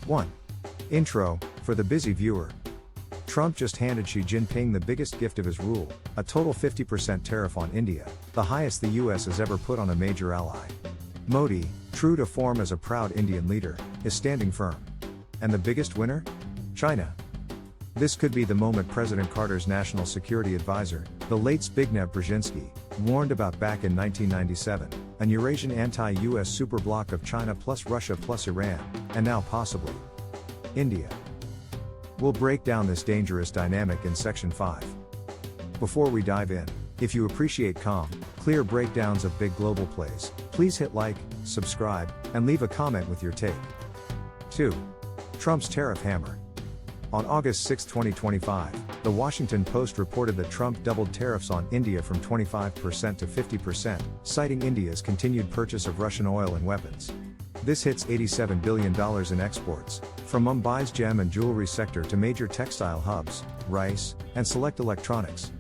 1. Intro, for the busy viewer. Trump just handed Xi Jinping the biggest gift of his rule, a total 50% tariff on India, the highest the US has ever put on a major ally. Modi, true to form as a proud Indian leader, is standing firm. And the biggest winner? China. This could be the moment President Carter's national security advisor, the late Zbigniew Brzezinski, warned about back in 1997, an Eurasian anti-US super-bloc of China plus Russia plus Iran, and now possibly India. We'll break down this dangerous dynamic in Section 5. Before we dive in, if you appreciate calm, clear breakdowns of big global plays, please hit like, subscribe, and leave a comment with your take. 2. Trump's tariff hammer. On August 6, 2025, The Washington Post reported that Trump doubled tariffs on India from 25% to 50%, citing India's continued purchase of Russian oil and weapons. This hits $87 billion in exports, from Mumbai's gem and jewelry sector to major textile hubs, rice, and select electronics.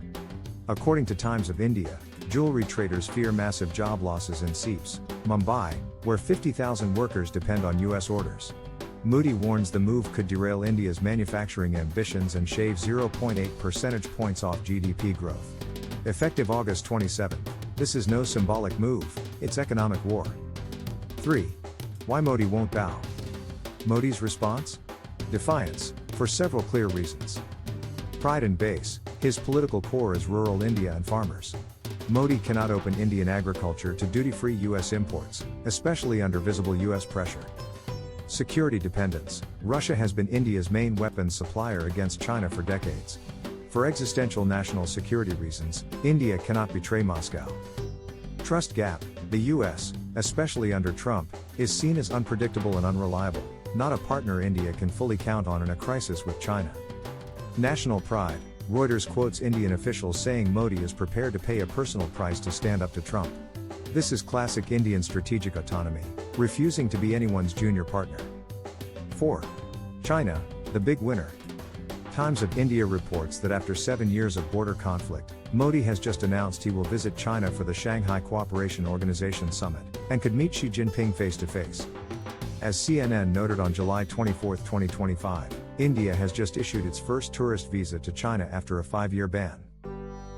According to Times of India, jewelry traders fear massive job losses in Seeps, Mumbai, where 50,000 workers depend on US orders. Moody warns the move could derail India's manufacturing ambitions and shave 0.8 percentage points off GDP growth. Effective August 27, this is no symbolic move, it's economic war. 3. Why Modi won't bow? Modi's response? Defiance, for several clear reasons. Pride and base, his political core is rural India and farmers. Modi cannot open Indian agriculture to duty-free US imports, especially under visible US pressure. Security dependence, Russia has been India's main weapons supplier against China for decades. For existential national security reasons, India cannot betray Moscow. Trust gap, the US, especially under Trump, is seen as unpredictable and unreliable, not a partner India can fully count on in a crisis with China. National pride, Reuters quotes Indian officials saying Modi is prepared to pay a personal price to stand up to Trump. This is classic Indian strategic autonomy, refusing to be anyone's junior partner. 4. China, the big winner. Times of India reports that after 7 years of border conflict, Modi has just announced he will visit China for the Shanghai Cooperation Organization Summit, and could meet Xi Jinping face-to-face. As CNN noted on July 24, 2025, India has just issued its first tourist visa to China after a 5-year ban.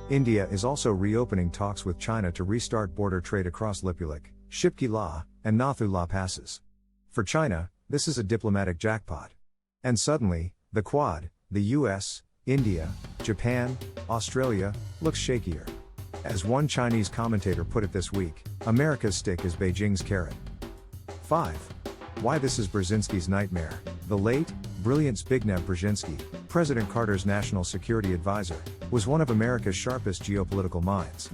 India is also reopening talks with China to restart border trade across Lipulik, Shipki La, and Nathu La passes. For China, this is a diplomatic jackpot. And suddenly, the Quad, the US, India, Japan, Australia, looks shakier. As one Chinese commentator put it this week, America's stick is Beijing's carrot. 5. Why this is Brzezinski's nightmare. The late, brilliant Zbigniew Brzezinski, President Carter's national security advisor, was one of America's sharpest geopolitical minds.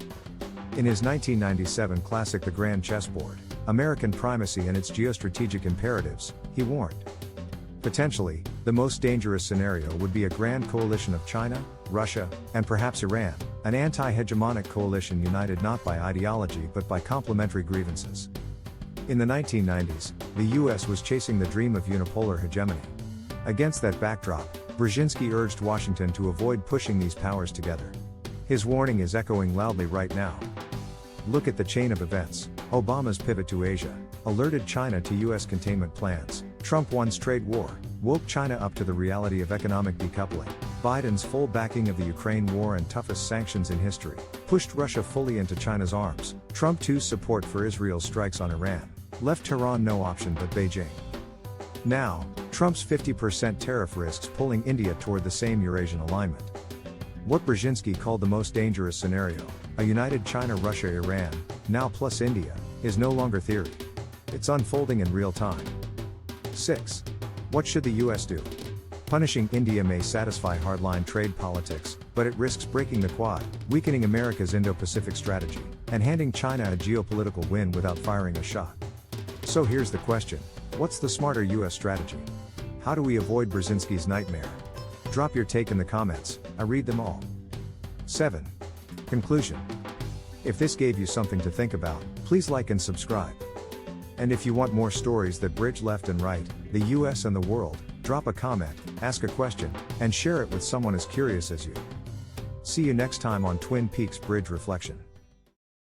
In his 1997 classic The Grand Chessboard, American Primacy and Its Geostrategic Imperatives, he warned. Potentially, the most dangerous scenario would be a grand coalition of China, Russia, and perhaps Iran, an anti-hegemonic coalition united not by ideology but by complementary grievances. In the 1990s, the US was chasing the dream of unipolar hegemony. Against that backdrop, Brzezinski urged Washington to avoid pushing these powers together. His warning is echoing loudly right now. Look at the chain of events. Obama's pivot to Asia alerted China to US containment plans. Trump won's trade war woke China up to the reality of economic decoupling. Biden's full backing of the Ukraine war and toughest sanctions in history pushed Russia fully into China's arms. Trump 2's support for Israel's strikes on Iran left Tehran no option but Beijing. Now, Trump's 50% tariff risks pulling India toward the same Eurasian alignment. What Brzezinski called the most dangerous scenario, a united China-Russia-Iran, now plus India, is no longer theory. It's unfolding in real time. 6. What should the US do? Punishing India may satisfy hardline trade politics, but it risks breaking the Quad, weakening America's Indo-Pacific strategy, and handing China a geopolitical win without firing a shot. So here's the question. What's the smarter US strategy? How do we avoid Brzezinski's nightmare? Drop your take in the comments, I read them all. 7. Conclusion. If this gave you something to think about, please like and subscribe. And if you want more stories that bridge left and right, the US and the world, drop a comment, ask a question, and share it with someone as curious as you. See you next time on Twin Peaks Bridge Reflection.